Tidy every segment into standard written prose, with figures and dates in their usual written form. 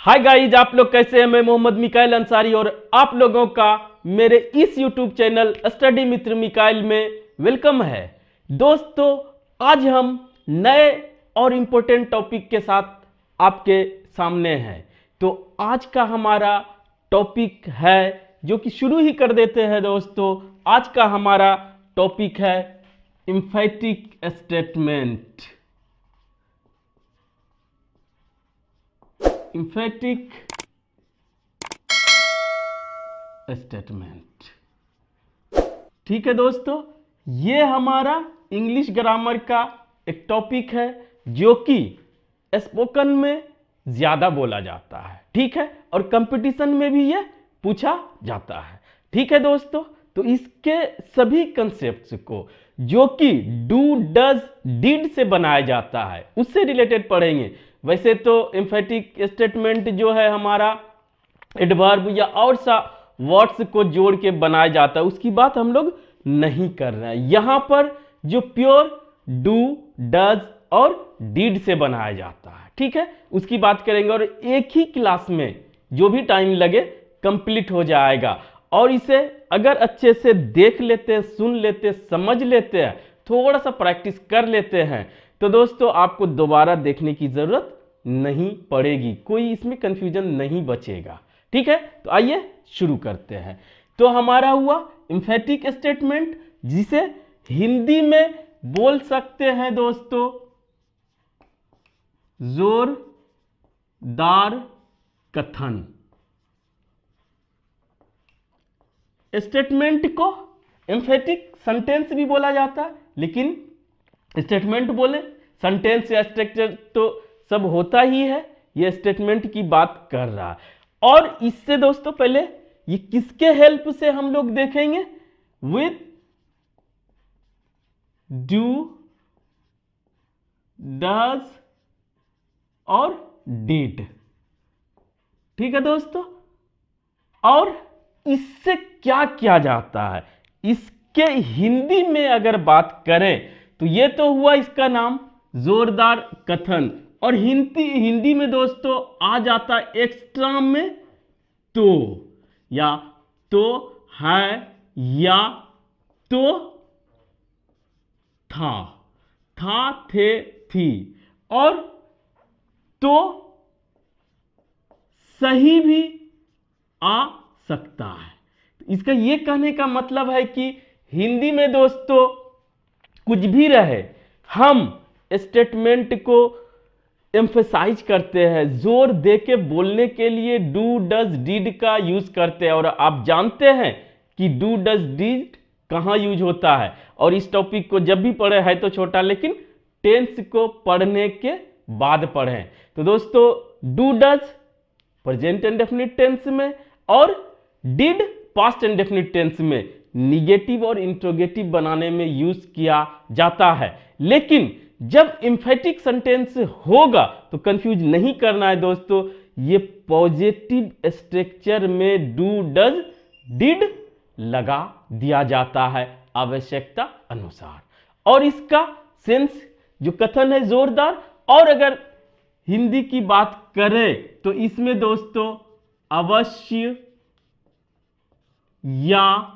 Hi guys, आप लोग कैसे हैं। मैं मोहम्मद मिकाइल अंसारी और आप लोगों का मेरे इस यूट्यूब चैनल स्टडी मित्र मिकाइल में वेलकम है। दोस्तों, आज हम नए और इम्पोर्टेंट टॉपिक के साथ आपके सामने हैं। तो आज का हमारा टॉपिक है, जो कि शुरू ही कर देते हैं दोस्तों। आज का हमारा टॉपिक है एम्फैटिक स्टेटमेंट। एम्फैटिक स्टेटमेंट, ठीक है दोस्तों। ये हमारा इंग्लिश ग्रामर का एक टॉपिक है जो कि स्पोकन में ज्यादा बोला जाता है, ठीक है, और कंपटीशन में भी ये पूछा जाता है, ठीक है दोस्तों। तो इसके सभी कंसेप्ट्स को जो कि डू डज डिड से बनाया जाता है उससे रिलेटेड पढ़ेंगे। वैसे तो एम्फैटिक स्टेटमेंट जो है हमारा एडवर्ब या और सा वर्ड्स को जोड़ के बनाया जाता है, उसकी बात हम लोग नहीं कर रहे हैं। यहां पर जो प्योर डू डज और डिड से बनाया जाता है, ठीक है, उसकी बात करेंगे। और एक ही क्लास में जो भी टाइम लगे कंप्लीट हो जाएगा। और इसे अगर अच्छे से देख लेते हैं, सुन लेते हैं, समझ लेते हैं, थोड़ा सा प्रैक्टिस कर लेते हैं, तो दोस्तों आपको दोबारा देखने की जरूरत नहीं पड़ेगी, कोई इसमें कंफ्यूजन नहीं बचेगा, ठीक है। तो आइए शुरू करते हैं। तो हमारा हुआ एम्फैटिक स्टेटमेंट, जिसे हिंदी में बोल सकते हैं दोस्तों जोरदार कथन। स्टेटमेंट को एम्फैटिक सेंटेंस भी बोला जाता है, लेकिन स्टेटमेंट बोले, सेंटेंस या स्ट्रक्चर तो सब होता ही है, ये स्टेटमेंट की बात कर रहा है। और इससे दोस्तों पहले ये किसके हेल्प से हम लोग देखेंगे, विथ डू डज और डिड, ठीक है दोस्तों। और इससे क्या किया जाता है, इसके हिंदी में अगर बात करें तो ये तो हुआ इसका नाम जोरदार कथन। और हिंदी में दोस्तों आ जाता एक्स्ट्रा में तो, या तो है, या तो था, थे, थी, और तो सही भी आ सकता है। इसका यह कहने का मतलब है कि हिंदी में दोस्तों कुछ भी रहे, हम स्टेटमेंट को एम्फेसाइज करते हैं, जोर दे के बोलने के लिए डू डज डिड का यूज करते हैं। और आप जानते हैं कि डू डज डिड कहां यूज होता है। और इस टॉपिक को जब भी पढ़े है तो छोटा, लेकिन टेंस को पढ़ने के बाद पढ़ें। तो दोस्तों do does present indefinite tense में और डिड पास्ट इंडेफिनिट टेंस में निगेटिव और इंट्रोगेटिव बनाने में यूज किया जाता है। लेकिन जब एम्फैटिक सेंटेंस होगा तो कंफ्यूज नहीं करना है दोस्तों, ये पॉजिटिव स्ट्रक्चर में डू डज डिड लगा दिया जाता है आवश्यकता अनुसार। और इसका सेंस जो कथन है जोरदार। और अगर हिंदी की बात करें तो इसमें दोस्तों अवश्य या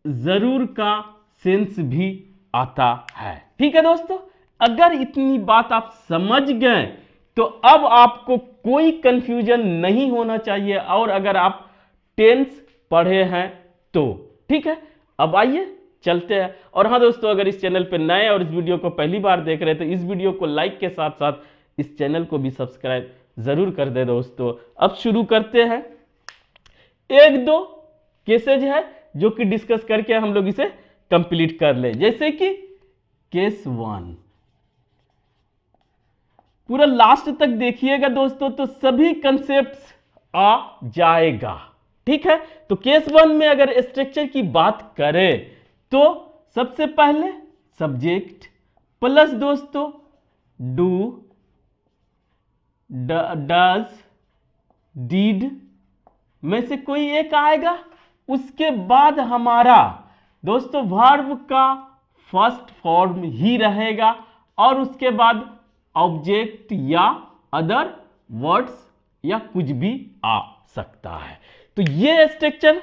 जरूर का सेंस भी आता है, ठीक है दोस्तों। अगर इतनी बात आप समझ गए तो अब आपको कोई कंफ्यूजन नहीं होना चाहिए। और अगर आप टेंस पढ़े हैं तो ठीक है। अब आइए चलते हैं। और हाँ दोस्तों, अगर इस चैनल पे नए और इस वीडियो को पहली बार देख रहे हैं तो इस वीडियो को लाइक के साथ साथ इस चैनल को भी सब्सक्राइब जरूर कर दे दोस्तों। अब शुरू करते हैं। एक दो केसेज है जो कि डिस्कस करके हम लोग इसे कंप्लीट कर ले। जैसे कि केस 1, पूरा लास्ट तक देखिएगा दोस्तों तो सभी कंसेप्ट्स आ जाएगा, ठीक है। तो केस 1 में अगर स्ट्रक्चर की बात करें तो सबसे पहले सब्जेक्ट प्लस दोस्तों डू डज डिड में से कोई एक आएगा। उसके बाद हमारा दोस्तों वर्ब का फर्स्ट फॉर्म ही रहेगा और उसके बाद ऑब्जेक्ट या अदर वर्ड्स या कुछ भी आ सकता है। तो ये स्ट्रक्चर,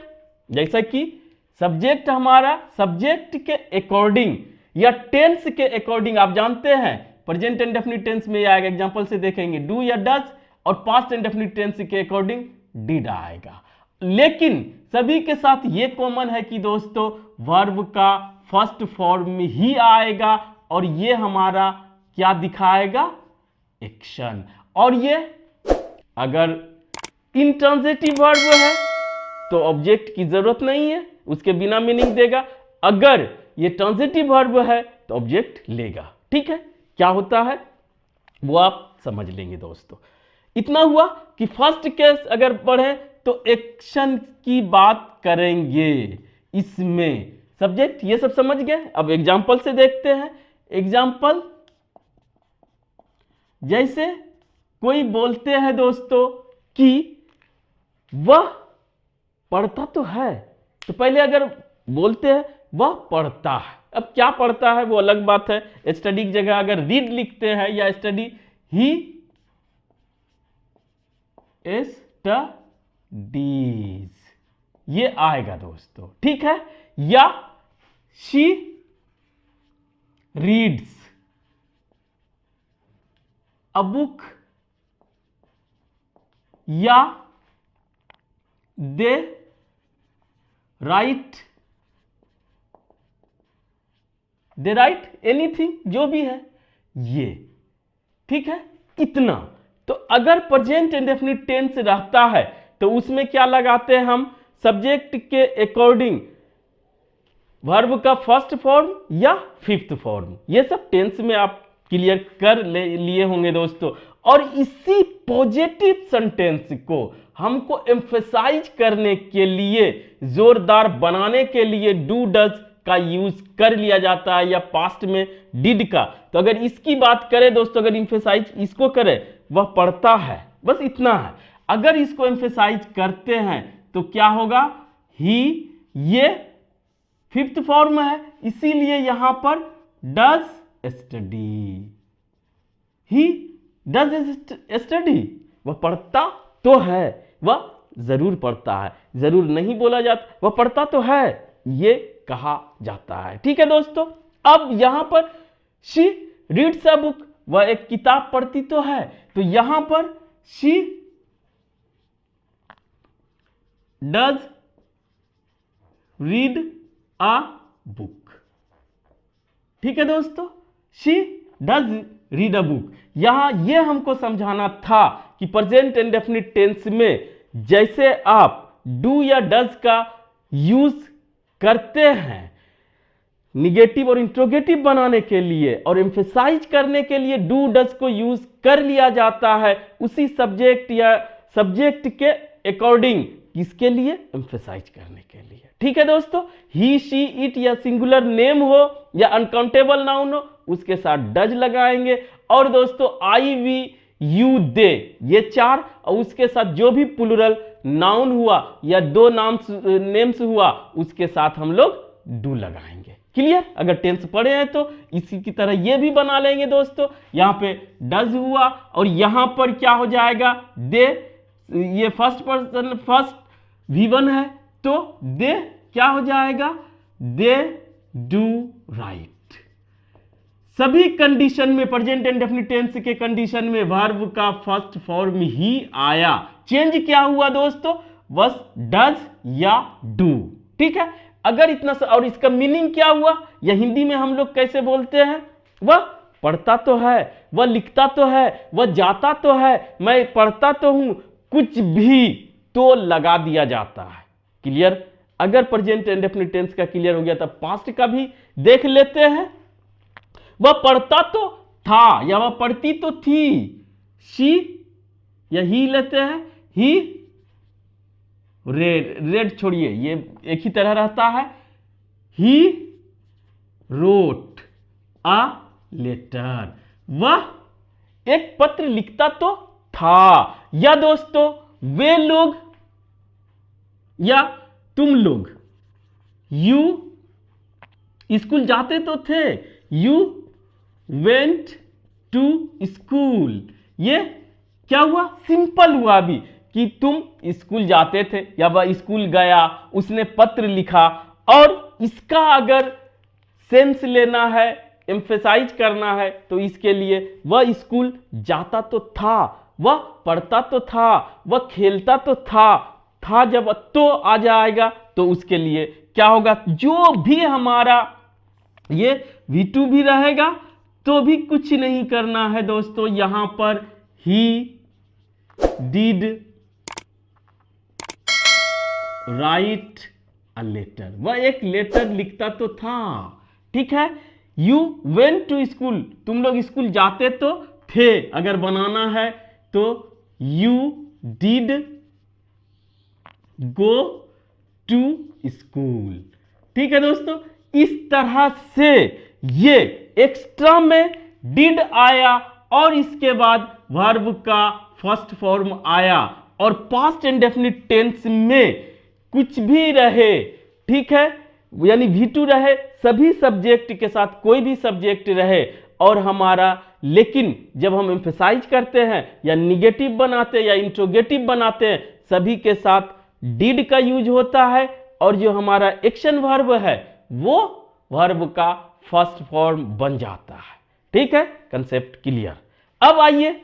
जैसा कि सब्जेक्ट हमारा सब्जेक्ट के अकॉर्डिंग या टेंस के अकॉर्डिंग, आप जानते हैं प्रेजेंट इंडेफिनिट टेंस में आएगा, एग्जांपल से देखेंगे डू या डज, और पास्ट इंडेफिनिट टेंस के अकॉर्डिंग डिड आएगा। लेकिन सभी के साथ ये कॉमन है कि दोस्तों वर्ब का फर्स्ट फॉर्म ही आएगा और ये हमारा क्या दिखाएगा, एक्शन। और ये अगर इंट्रांजिटिव वर्ब है तो ऑब्जेक्ट की जरूरत नहीं है, उसके बिना मीनिंग देगा। अगर ये ट्रांजिटिव वर्ब है तो ऑब्जेक्ट लेगा। ठीक है, क्या होता है वो आप समझ लेंगे दोस्तों। इतना हुआ कि फर्स्ट केस अगर पढ़े तो एक्शन की बात करेंगे, इसमें सब्जेक्ट ये सब समझ गए। अब एग्जांपल से देखते हैं। एग्जांपल, जैसे कोई बोलते हैं दोस्तों कि वह पढ़ता तो है, तो पहले अगर बोलते हैं वह पढ़ता है, अब क्या पढ़ता है वो अलग बात है। स्टडी की जगह अगर रीड लिखते हैं या स्टडी, ही स्टडीज, ये आएगा दोस्तों। ठीक है, या शी रीड्स अ बुक, या दे राइट एनीथिंग, जो भी है ये। ठीक है, इतना। तो अगर प्रेजेंट इंडेफिनिट टेंस रहता है तो उसमें क्या लगाते हैं हम, सब्जेक्ट के अकॉर्डिंग वर्ब का फर्स्ट फॉर्म या फिफ्थ फॉर्म। ये सब टेंस में आप क्लियर कर लिए होंगे दोस्तों। और इसी पॉजिटिव सेंटेंस को हमको एम्फेसाइज करने के लिए, जोरदार बनाने के लिए डू डज का यूज कर लिया जाता है, या पास्ट में डिड का। तो अगर इसकी बात करें दोस्तों, अगर एम्फेसाइज इसको करें, वह पढ़ता है, बस इतना है। अगर इसको एम्फेसाइज करते हैं तो क्या होगा, ही, ये फिफ्थ फॉर्म है, इसीलिए यहां पर does study, he does study, वह पढ़ता तो है, वह जरूर पढ़ता है, जरूर नहीं बोला जाता, वह पढ़ता तो है, ये कहा जाता है। ठीक है दोस्तों, अब यहां पर शी रीड्स अ बुक, वह एक किताब पढ़ती तो है, तो यहां पर she does read a book. ठीक है दोस्तों, she does read a book. यहां यह हमको समझाना था कि प्रेजेंट इंडेफिनिट टेंस में जैसे आप डू या डज का यूज करते हैं निगेटिव और इंट्रोगेटिव बनाने के लिए और एम्फेसाइज करने के लिए डू डज को यूज कर लिया जाता है, उसी सब्जेक्ट या सब्जेक्ट के अकॉर्डिंग, किसके लिए, एम्फेसाइज करने के लिए। ठीक है दोस्तों, ही, शी, इट या सिंगुलर नेम हो या अनकाउंटेबल नाउन हो, उसके साथ डज लगाएंगे। और दोस्तों आई, वी, यू, दे, ये चार, और उसके साथ जो भी प्लुरल नाउन हुआ या दो नेम्स हुआ, उसके साथ हम लोग डू लगाएंगे। क्लियर? अगर टेंस पढ़े हैं तो इसी की तरह ये भी बना लेंगे दोस्तों। यहां पे डज हुआ और यहां पर क्या हो जाएगा, दे, ये फर्स्ट पर्सन फर्स्ट V1 है, तो दे क्या हो जाएगा, दे डू राइट। सभी कंडीशन में, प्रेजेंट इंडेफिनिट टेंस के कंडीशन में वर्ब का फर्स्ट फॉर्म ही आया। चेंज क्या हुआ दोस्तों, बस डज या डू। ठीक है, अगर इतना सा, और इसका मीनिंग क्या हुआ, या हिंदी में हम लोग कैसे बोलते हैं, वह पढ़ता तो है, वह लिखता तो है, वह जाता तो है, मैं पढ़ता तो हूं, कुछ भी तो लगा दिया जाता है। क्लियर? अगर प्रेजेंट इंडेफिनिट टेंस का क्लियर हो गया तब पास्ट का भी देख लेते हैं। वह पढ़ता तो था या वह पढ़ती तो थी, शी या ही लेते हैं, ही रेड छोड़िए, ये एक ही तरह रहता है, ही रोट अ लेटर, वह एक पत्र लिखता तो था। या दोस्तों वे लोग या तुम लोग, यू स्कूल जाते तो थे, यू वेंट टू स्कूल, ये क्या हुआ, सिंपल हुआ अभी कि तुम स्कूल जाते थे या वह स्कूल गया, उसने पत्र लिखा। और इसका अगर सेंस लेना है, एम्फेसाइज करना है, तो इसके लिए वह स्कूल जाता तो था, वह पढ़ता तो था, वह खेलता तो था जब तो आ जाएगा तो उसके लिए क्या होगा, जो भी हमारा ये V2 भी रहेगा तो भी कुछ नहीं करना है दोस्तों। यहां पर ही डिड राइट अ लेटर, वह एक लेटर लिखता तो था। ठीक है, यू वेंट टू स्कूल, तुम लोग स्कूल जाते तो थे, अगर बनाना है तो you did go to school. ठीक है दोस्तों, इस तरह से ये एक्स्ट्रा में डिड आया और इसके बाद वर्ब का फर्स्ट फॉर्म आया, और पास्ट इंडेफिनिट टेंस में कुछ भी रहे, ठीक है, यानी V2 रहे, सभी सब्जेक्ट के साथ कोई भी सब्जेक्ट रहे और हमारा, लेकिन जब हम एम्फेसाइज करते हैं या निगेटिव बनाते हैं या इंट्रोगेटिव बनाते हैं, सभी के साथ डिड का यूज होता है, और जो हमारा एक्शन वर्ब है वो वर्ब का फर्स्ट फॉर्म बन जाता है। ठीक है, कंसेप्ट क्लियर। अब आइए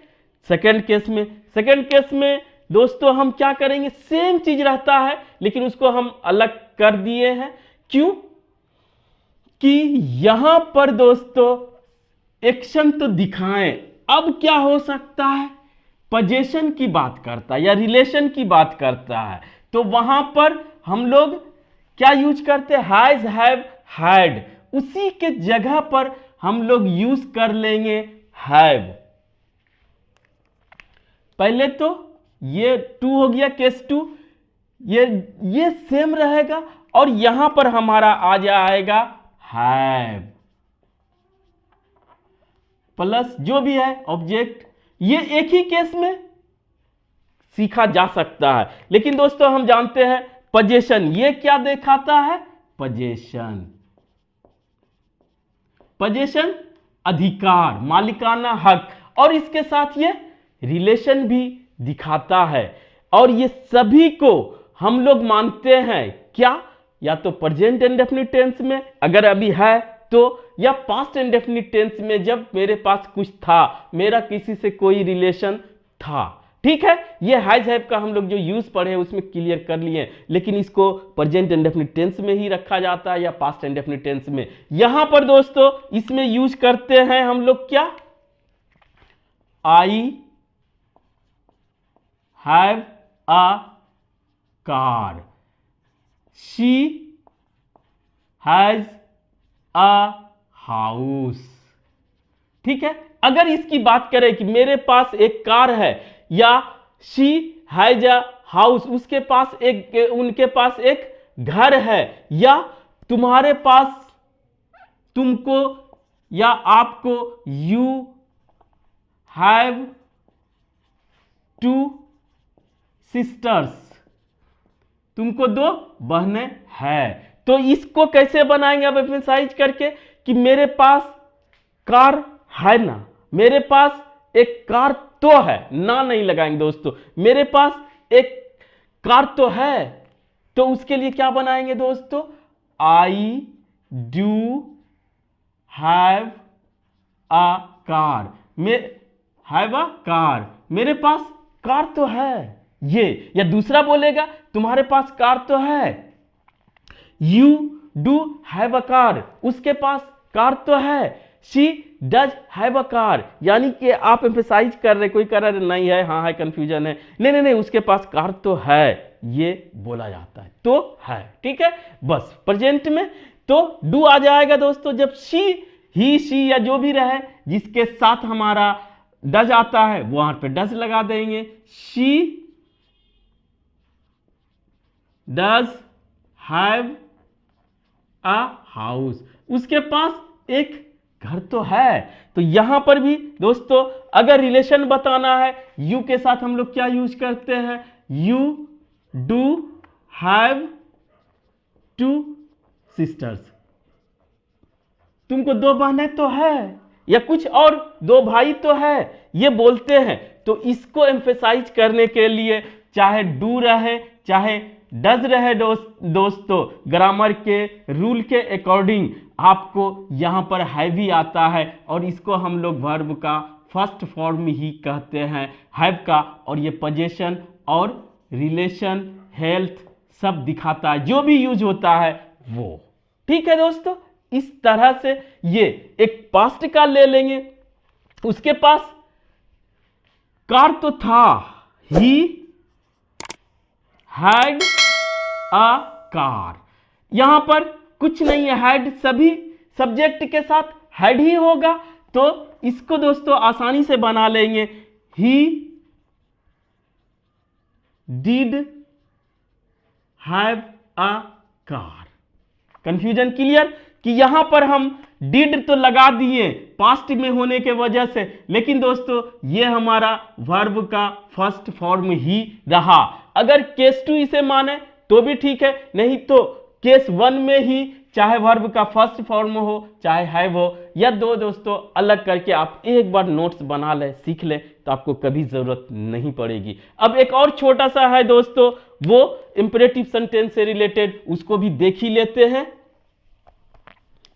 सेकंड केस में। सेकंड केस में दोस्तों हम क्या करेंगे, सेम चीज रहता है लेकिन उसको हम अलग कर दिए हैं। क्यों कि यहां पर दोस्तों एक्शन तो दिखाएं, अब क्या हो सकता है, पोजीशन की बात करता है या रिलेशन की बात करता है, तो वहां पर हम लोग क्या यूज करते हैं, हैज, हैव, हैड, उसी के जगह पर हम लोग यूज कर लेंगे हैव। पहले तो ये 2 हो गया, केस 2, ये सेम रहेगा और यहां पर हमारा आ जाएगा हैव प्लस जो भी है ऑब्जेक्ट। ये एक ही केस में सीखा जा सकता है, लेकिन दोस्तों हम जानते हैं पोजीशन, ये क्या दिखाता है, पोजीशन, पोजीशन अधिकार, मालिकाना हक, और इसके साथ ये रिलेशन भी दिखाता है। और ये सभी को हम लोग मानते हैं क्या, या तो प्रेजेंट इंडेफिनिट टेंस में अगर अभी है तो, या पास्ट इंडेफिनिट टेंस में जब मेरे पास कुछ था, मेरा किसी से कोई रिलेशन था। ठीक है, ये हैज हैव का हम लोग जो यूज पढ़े उसमें क्लियर कर लिए, लेकिन इसको प्रेजेंट इंडेफिनिट टेंस में ही रखा जाता है या पास्ट इंडेफिनिट टेंस में। यहां पर दोस्तों इसमें यूज करते हैं हम लोग क्या, I have a car, she has a house. ठीक है, अगर इसकी बात करें कि मेरे पास एक कार है या शी हैज अ हाउस, उसके पास उनके पास एक घर है, या तुम्हारे पास, तुमको या आपको, यू हैव 2 सिस्टर्स, तुमको 2 बहनें हैं। तो इसको कैसे बनाएंगे अब एम्फसाइज करके कि मेरे पास कार है ना, मेरे पास एक कार तो है ना, नहीं लगाएंगे दोस्तों, मेरे पास एक कार तो है, तो उसके लिए क्या बनाएंगे दोस्तों, I do have a car, have a car, मेरे पास कार तो है ये। या दूसरा बोलेगा तुम्हारे पास कार तो है, you do have a car, उसके पास कार तो है, she does have a car, यानी कि आप एम्फसाइज कर रहे, कोई कर रहे नहीं है, हाँ है, कंफ्यूजन है, नहीं उसके पास कार तो है, ये बोला जाता है, तो है। ठीक है, बस प्रेजेंट में तो डू आ जाएगा दोस्तों जब शी, ही, शी या जो भी रहे जिसके साथ हमारा डज आता है वहां पे डज लगा देंगे, she does have a house, उसके पास एक घर तो है। तो यहां पर भी दोस्तों अगर रिलेशन बताना है, यू के साथ हम लोग क्या यूज करते हैं, यू डू हैव 2 सिस्टर्स, तुमको 2 बहनें तो है, या कुछ और 2 भाई तो है, ये बोलते हैं, तो इसको एम्फेसाइज करने के लिए चाहे डू रहे चाहे डज रहे दोस्तों, ग्रामर के रूल के अकॉर्डिंग आपको यहां पर हैव ही आता है और इसको हम लोग वर्ब का फर्स्ट फॉर्म ही कहते हैं, हैव का। और ये पोजीशन और रिलेशन, हेल्थ सब दिखाता है, जो भी यूज होता है वो। ठीक है दोस्तों, इस तरह से ये एक पास्ट का ले लेंगे। उसके पास कार तो था, ही हैड अ कार। यहां पर कुछ नहीं है, हैड सभी सब्जेक्ट के साथ हैड ही होगा, तो इसको दोस्तों आसानी से बना लेंगे, he did have a car. Confusion clear कि यहां पर हम डिड तो लगा दिए पास्ट में होने के वजह से, लेकिन दोस्तों ये हमारा वर्ब का फर्स्ट फॉर्म ही रहा। अगर केस 2 इसे माने तो भी ठीक है, नहीं तो केस 1 में ही चाहे वर्ब का फर्स्ट फॉर्म हो चाहे हैव हो, या दो दोस्तों अलग करके आप एक बार नोट्स बना ले, सीख ले, तो आपको कभी जरूरत नहीं पड़ेगी। अब एक और छोटा सा है दोस्तों, वो इंपेरेटिव सेंटेंस से रिलेटेड, उसको भी देख ही लेते हैं,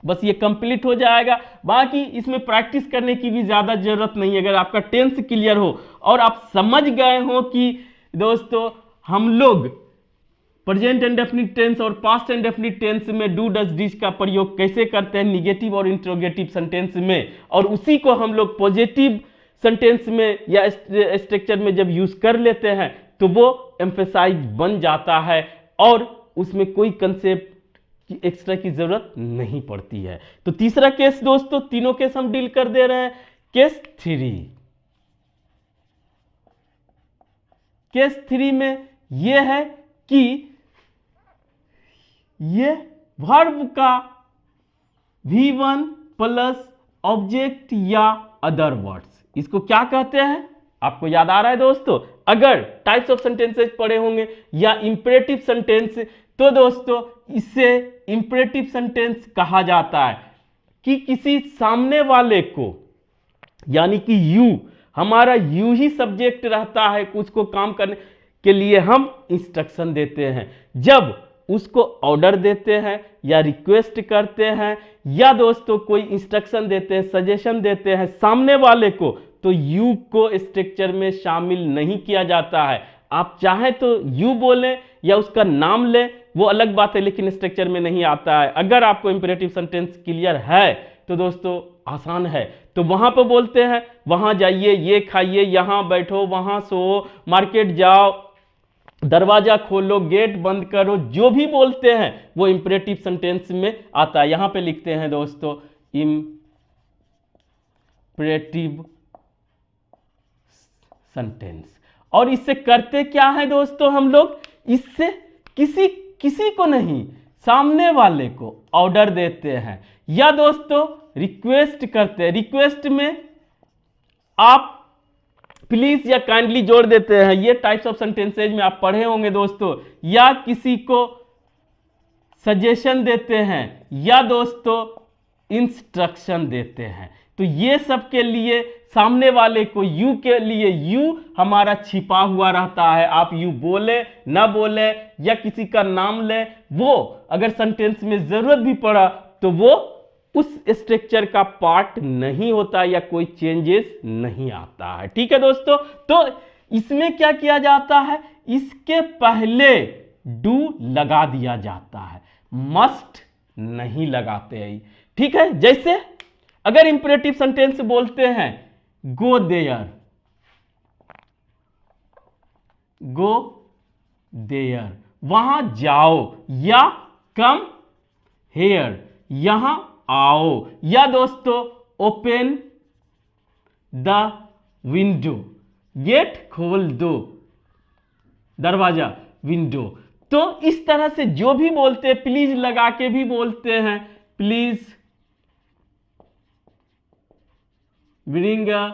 बस ये कंप्लीट हो जाएगा। बाकी इसमें प्रैक्टिस करने की भी ज्यादा जरूरत नहीं है। अगर आपका टेंस क्लियर हो और आप समझ गए हो कि दोस्तों हम लोग प्रेजेंट इंडेफिनिट टेंस और पास्ट इंडेफिनिट टेंस में डू डज डिड का प्रयोग कैसे करते हैं निगेटिव और इंट्रोगेटिव सेंटेंस में, और उसी को हम लोग पॉजिटिव सेंटेंस में या स्ट्रक्चर में जब यूज कर लेते हैं तो वो एम्फेसाइज बन जाता है और उसमें कोई कंसेप्ट की एक्स्ट्रा की जरूरत नहीं पड़ती है। तो तीसरा केस दोस्तों, तीनों केस हम डील कर दे रहे हैं। केस 3, केस 3 में यह है कि ये वर्ब का V1 प्लस ऑब्जेक्ट या अदर वर्ड्स, इसको क्या कहते हैं आपको याद आ रहा है दोस्तों? अगर टाइप्स ऑफ सेंटेंसेस पढ़े होंगे या इंपेरेटिव सेंटेंस, तो दोस्तों इसे इंपेरेटिव सेंटेंस कहा जाता है कि किसी सामने वाले को, यानी कि यू, हमारा यू ही सब्जेक्ट रहता है, उसको काम करने के लिए हम इंस्ट्रक्शन देते हैं। जब उसको ऑर्डर देते हैं या रिक्वेस्ट करते हैं या दोस्तों कोई इंस्ट्रक्शन देते हैं, सजेशन देते हैं सामने वाले को, तो यू को स्ट्रक्चर में शामिल नहीं किया जाता है। आप चाहे तो यू बोलें या उसका नाम लें, वो अलग बात है, लेकिन स्ट्रक्चर में नहीं आता है। अगर आपको इंपेरेटिव सेंटेंस क्लियर है तो दोस्तों आसान है, तो वहां पर बोलते हैं वहां जाइए, ये खाइए, यहां बैठो, वहां सो, मार्केट जाओ, दरवाजा खोलो, गेट बंद करो, जो भी बोलते हैं वो इंपेरेटिव सेंटेंस में आता है। यहां पे लिखते हैं दोस्तों इंपेरेटिव सेंटेंस। और इससे करते क्या है दोस्तों हम लोग? इससे किसी को नहीं, सामने वाले को ऑर्डर देते हैं या दोस्तों रिक्वेस्ट करते हैं। रिक्वेस्ट में आप प्लीज या काइंडली जोड़ देते हैं, ये टाइप्स ऑफ सेंटेंसेज में आप पढ़े होंगे दोस्तों। या किसी को सजेशन देते हैं या दोस्तों इंस्ट्रक्शन देते हैं, तो ये सब के लिए सामने वाले को, यू के लिए, यू हमारा छिपा हुआ रहता है। आप यू बोले ना बोले या किसी का नाम ले, वो अगर सेंटेंस में जरूरत भी पड़ा तो वो उस स्ट्रक्चर का पार्ट नहीं होता या कोई चेंजेस नहीं आता है। ठीक है दोस्तों, तो इसमें क्या किया जाता है, इसके पहले डू लगा दिया जाता है, मस्ट नहीं लगाते हैं। ठीक है, जैसे अगर इंपेरेटिव सेंटेंस बोलते हैं गो देयर, गो देयर वहां जाओ, या कम हेयर यहां आओ, या दोस्तों ओपन द विंडो, गेट खोल दो, दरवाजा, विंडो। तो इस तरह से जो भी बोलते हैं, प्लीज लगा के भी बोलते हैं, please bring a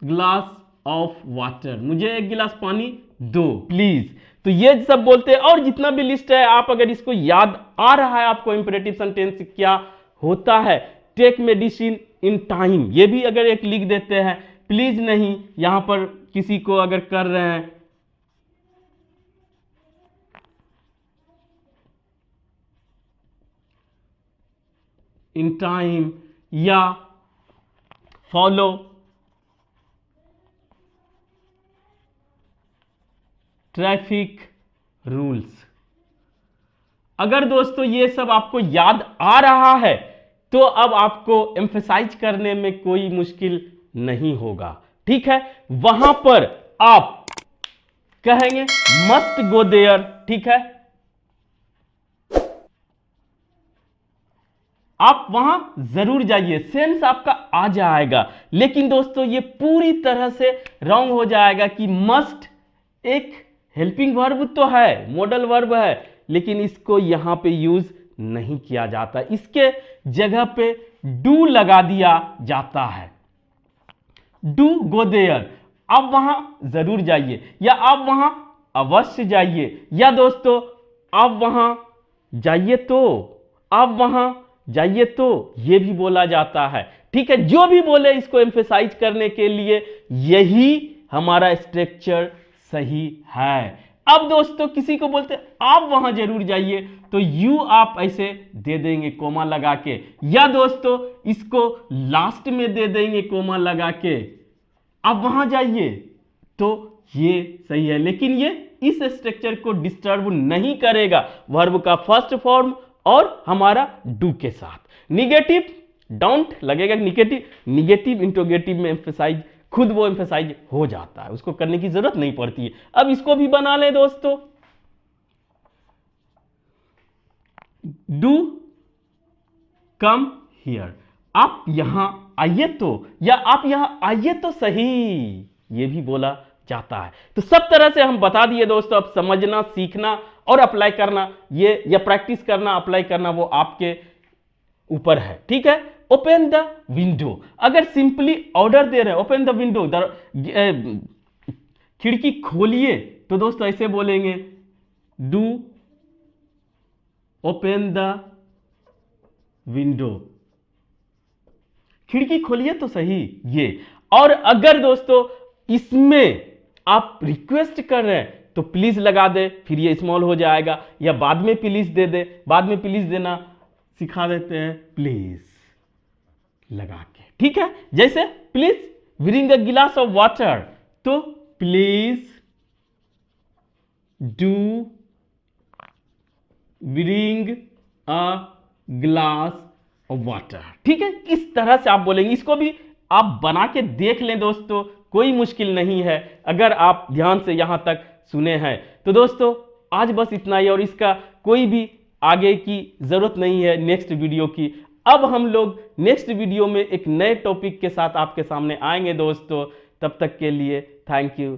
glass of water, मुझे एक गिलास पानी दो प्लीज। तो ये सब बोलते हैं। और जितना भी लिस्ट है, आप अगर इसको याद आ रहा है आपको इंपेरेटिव सेंटेंस क्या होता है, टेक मेडिसिन इन टाइम, ये भी अगर एक लिख देते हैं, प्लीज नहीं, यहां पर किसी को अगर कर रहे हैं इन टाइम या फॉलो ट्रैफिक रूल्स। अगर दोस्तों ये सब आपको याद आ रहा है तो अब आपको एम्फेसाइज करने में कोई मुश्किल नहीं होगा, ठीक है। वहां पर आप कहेंगे मस्ट गो देयर, ठीक है, आप वहां जरूर जाइए, सेंस आपका आ जाएगा। लेकिन दोस्तों ये पूरी तरह से रॉन्ग हो जाएगा कि मस्ट एक हेल्पिंग वर्ब तो है, मॉडल वर्ब है, लेकिन इसको यहां पे यूज नहीं किया जाता, इसके जगह पे डू लगा दिया जाता है। डू गो देयर, आप वहां जरूर जाइए, या आप वहां अवश्य जाइए, या दोस्तों आप वहां जाइए तो, आप वहां जाइए तो, ये भी बोला जाता है, ठीक है। जो भी बोले इसको एम्फेसाइज करने के लिए यही हमारा स्ट्रक्चर सही है। अब दोस्तों किसी को बोलते आप वहां जरूर जाइए तो यू आप ऐसे दे देंगे कोमा लगा के, या दोस्तों इसको लास्ट में दे देंगे कोमा लगा के, आप वहां जाइए, तो ये सही है। लेकिन ये इस स्ट्रक्चर को डिस्टर्ब नहीं करेगा, वर्ब का फर्स्ट फॉर्म और हमारा डू के साथ। निगेटिव डोंट लगेगा, निगेटिव इंट्रोगेटिव में एम्फेसाइज खुद वो एम्फेसाइज हो जाता है, उसको करने की जरूरत नहीं पड़ती है। अब इसको भी बना लें दोस्तों, डू कम हियर, आप यहां आइए तो, या आप यहां आइए तो सही, ये भी बोला जाता है। तो सब तरह से हम बता दिए दोस्तों, अब समझना, सीखना और अप्लाई करना, ये या प्रैक्टिस करना, अप्लाई करना वो आपके ऊपर है, ठीक है। ओपन द विंडो, अगर सिंपली ऑर्डर दे रहे हैं ओपन द विंडो, खिड़की खोलिए, तो दोस्तों ऐसे बोलेंगे डू ओपन द विंडो, खिड़की खोलिए तो सही ये। और अगर दोस्तों इसमें आप रिक्वेस्ट कर रहे हैं तो प्लीज लगा दे, फिर ये स्मॉल हो जाएगा, या बाद में प्लीज दे दे, बाद में प्लीज देना सिखा देते हैं, प्लीज लगा के, ठीक है। जैसे प्लीज ब्रिंग अ गिलास ऑफ वाटर, तो please do bring a glass of water, ठीक है। इस तरह से आप बोलेंगे, इसको भी आप बना के देख लें दोस्तों, कोई मुश्किल नहीं है अगर आप ध्यान से यहां तक सुने हैं। तो दोस्तों आज बस इतना ही, और इसका कोई भी आगे की जरूरत नहीं है नेक्स्ट वीडियो की। अब हम लोग नेक्स्ट वीडियो में एक नए टॉपिक के साथ आपके सामने आएंगे दोस्तों, तब तक के लिए थैंक यू।